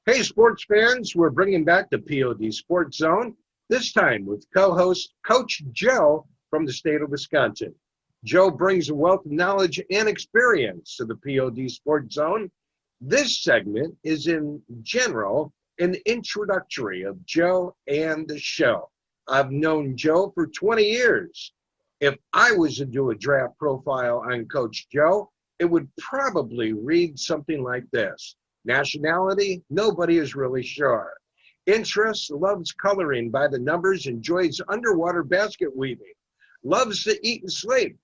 Hey, sports fans, we're bringing back the POD Sports Zone, this time with co-host Coach Joe from the state of Wisconsin. Joe brings a wealth of knowledge and experience to the POD Sports Zone. This segment is in general an introductory of Joe and the show. I've known Joe for 20 years. If I was to do a draft profile on Coach Joe, it would probably read something like this. Nationality, nobody is really sure. Interests, loves coloring by the numbers, enjoys underwater basket weaving, loves to eat and sleep.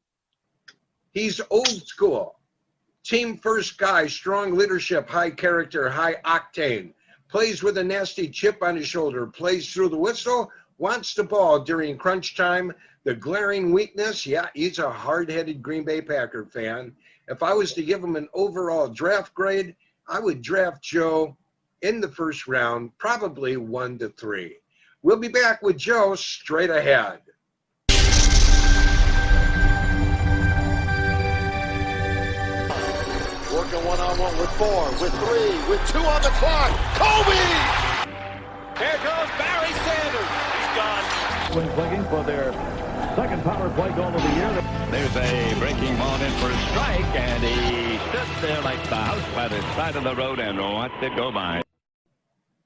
He's old school. Team first guy, strong leadership, high character, high octane. Plays with a nasty chip on his shoulder, plays through the whistle, wants the ball during crunch time. The glaring weakness, yeah, he's a hard-headed Green Bay Packer fan. If I was to give him an overall draft grade, I would draft Joe in the first round, probably 1 to 3. We'll be back with Joe straight ahead. Working one-on-one with 4, with 3, with 2 on the clock. Kobe! Here goes Barry Sanders. He's gone. Twins looking for their second power play goal of the year. There's a breaking ball in for a strike, and he stood there like the house by the side of the road and watched it go by.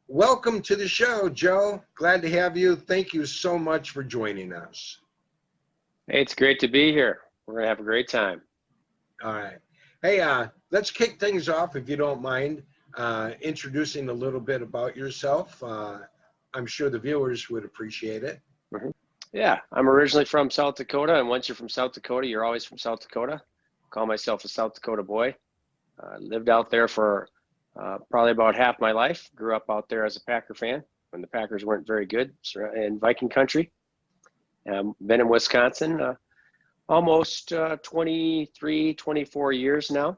Welcome to the show, Joe. Glad to have you. Thank you so much for joining us. Hey, it's great to be here. We're going to have a great time. All right. Hey, let's kick things off, if you don't mind, introducing a little bit about yourself. I'm sure the viewers would appreciate it. Mm-hmm. Yeah, I'm originally from South Dakota, and once you're from South Dakota, you're always from South Dakota. I call myself a South Dakota boy. Lived out there for probably about half my life. Grew up out there as a Packer fan when the Packers weren't very good in Viking country. Been in Wisconsin almost 23, 24 years now.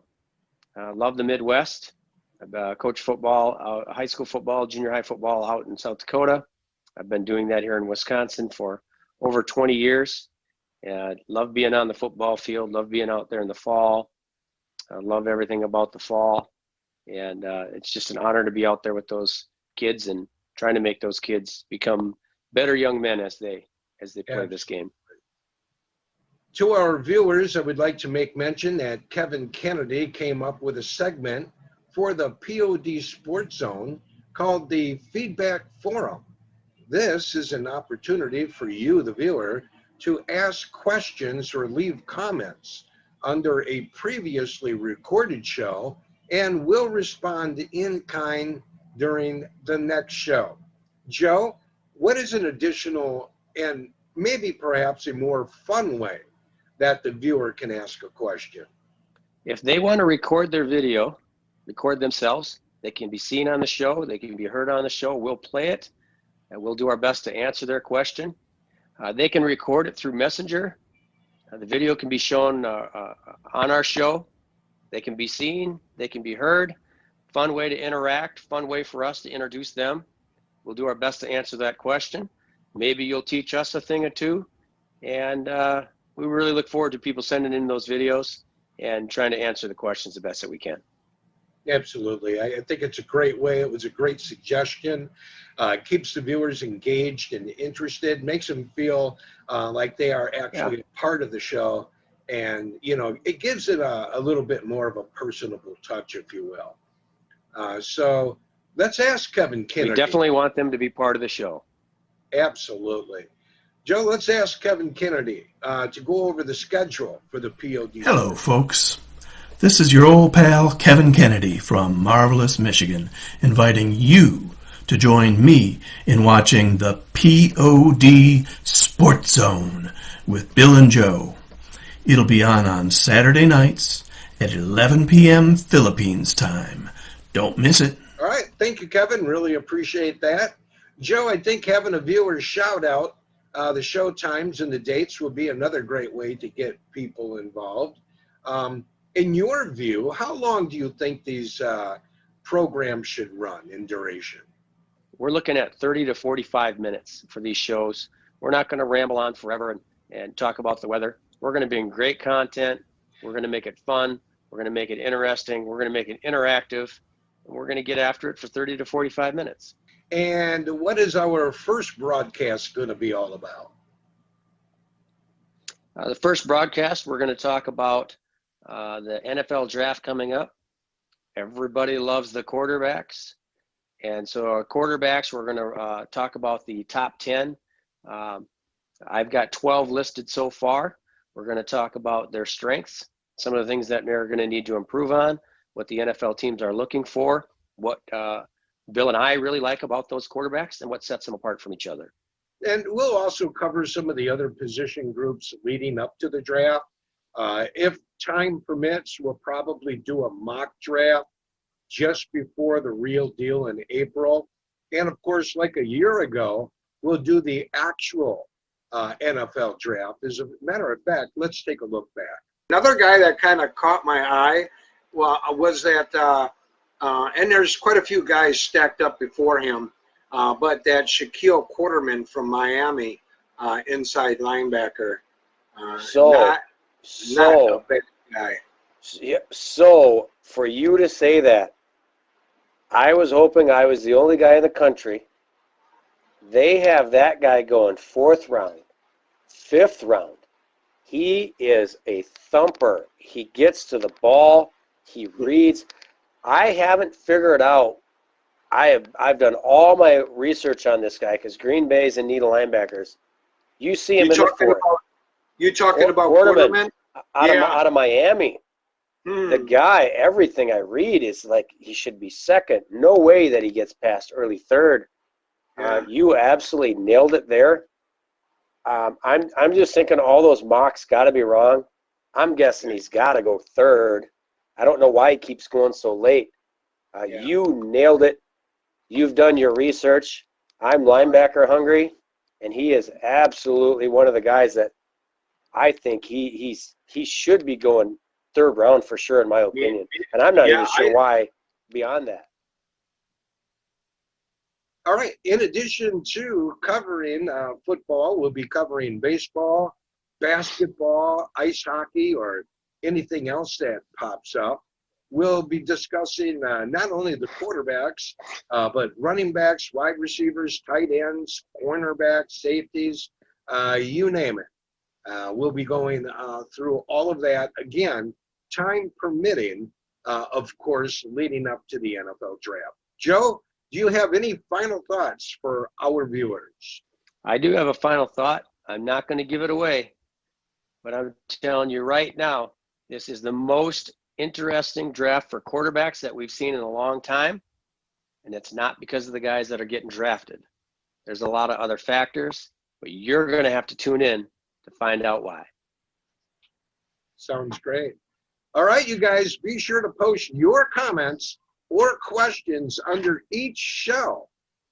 Love the Midwest. I've coached football, high school football, junior high football out in South Dakota. I've been doing that here in Wisconsin for over 20 years. Love being on the football field, love being out there in the fall. I love everything about the fall. And it's just an honor to be out there with those kids and trying to make those kids become better young men as they play this game. To our viewers, I would like to make mention that Kevin Kennedy came up with a segment for the POD Sports Zone called the Feedback Forum. This is an opportunity for you, the viewer, to ask questions or leave comments under a previously recorded show, and we'll respond in kind during the next show. Joe, what is an additional and maybe perhaps a more fun way that the viewer can ask a question? If they want to record their video, record themselves, they can be seen on the show, they can be heard on the show, we'll play it, and we'll do our best to answer their question. They can record it through Messenger. The video can be shown on our show. They can be seen, they can be heard. Fun way to interact, fun way for us to introduce them. We'll do our best to answer that question. Maybe you'll teach us a thing or two. And we really look forward to people sending in those videos and trying to answer the questions the best that we can. Absolutely. I think it's a great way. It was a great suggestion. Keeps the viewers engaged and interested, makes them feel like they are actually a part of the show. And, you know, it gives it a little bit more of a personable touch, if you will. So let's ask Kevin Kennedy. We definitely want them to be part of the show. Absolutely. Joe, let's ask Kevin Kennedy to go over the schedule for the POD. Hello, folks. This is your old pal, Kevin Kennedy from Marvelous, Michigan, inviting you to join me in watching the POD Sports Zone with Bill and Joe. It'll be on Saturday nights at 11 p.m. Philippines time. Don't miss it. All right. Thank you, Kevin. Really appreciate that. Joe, I think having a viewer shout out the show times and the dates will be another great way to get people involved. In your view, how long do you think these programs should run in duration? We're looking at 30 to 45 minutes for these shows. We're not going to ramble on forever and talk about the weather. We're going to bring great content. We're going to make it fun. We're going to make it interesting. We're going to make it interactive. we're going to get after it for 30 to 45 minutes. And what is our first broadcast going to be all about? The first broadcast, we're going to talk about the NFL draft coming up. Everybody loves the quarterbacks. And so our quarterbacks, we're going to talk about the top 10. I've got 12 listed so far. We're going to talk about their strengths, some of the things that they're going to need to improve on, what the NFL teams are looking for, what Bill and I really like about those quarterbacks, and what sets them apart from each other. And we'll also cover some of the other position groups leading up to the draft. If time permits, we'll probably do a mock draft just before the real deal in April. And of course, like a year ago, we'll do the actual NFL draft. As a matter of fact, let's take a look back. Another guy that kind of caught my eye was that, and there's quite a few guys stacked up before him, but that Shaquille Quarterman from Miami, inside linebacker. Not a bad guy. So for you to say that, I was hoping I was the only guy in the country. They have that guy going 4th round, 5th round. He is a thumper. He gets to the ball. He reads. I haven't figured out. I've done all my research on this guy because Green Bay's in need of linebackers. You see him in the 4th. You talking about Quarterman? Out of Miami. The guy, everything I read is like he should be 2nd. No way that he gets past early 3rd. You absolutely nailed it there. I'm just thinking all those mocks got to be wrong. I'm guessing he's got to go 3rd. I don't know why he keeps going so late. You nailed it. You've done your research. I'm linebacker hungry, and he is absolutely one of the guys that I think he should be going 3rd round for sure, in my opinion. And I'm not even sure why beyond that. All right. In addition to covering football, we'll be covering baseball, basketball, ice hockey, or anything else that pops up. We'll be discussing not only the quarterbacks, but running backs, wide receivers, tight ends, cornerbacks, safeties, you name it. We'll be going through all of that, again, time permitting, of course, leading up to the NFL draft. Joe, do you have any final thoughts for our viewers? I do have a final thought. I'm not going to give it away, but I'm telling you right now, this is the most interesting draft for quarterbacks that we've seen in a long time, and it's not because of the guys that are getting drafted. There's a lot of other factors, but you're going to have to tune in to find out why. Sounds great. All right, you guys, be sure to post your comments or questions under each show,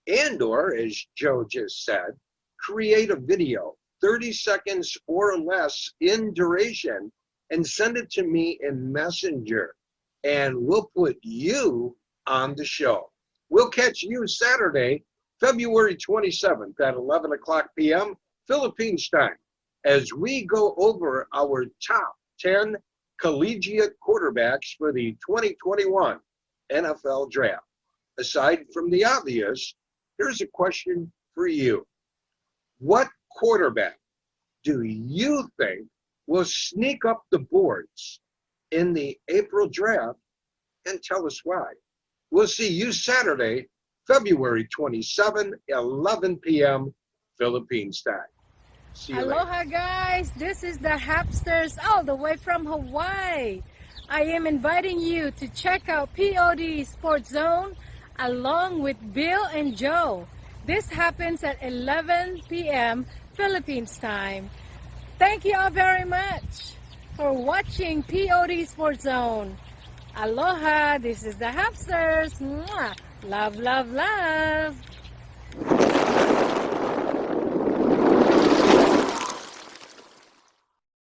and or, as Joe just said, create a video, 30 seconds or less in duration, and send it to me in Messenger, and we'll put you on the show. We'll catch you Saturday, February 27th at 11 o'clock p.m. Philippines time, as we go over our top 10 collegiate quarterbacks for the 2021 NFL draft. Aside from the obvious, here's a question for you. What quarterback do you think will sneak up the boards in the April draft, and tell us why? We'll see you Saturday, February 27, 11 p.m. Philippines time. See you Aloha later. guys, this is the Hapsters all the way from Hawaii. I am inviting you to check out POD Sports Zone along with Bill and Joe. This happens at 11 p.m. Philippines time. Thank you all very much for watching POD Sports Zone. Aloha, this is the Hapsters. Mwah. Love, love, love.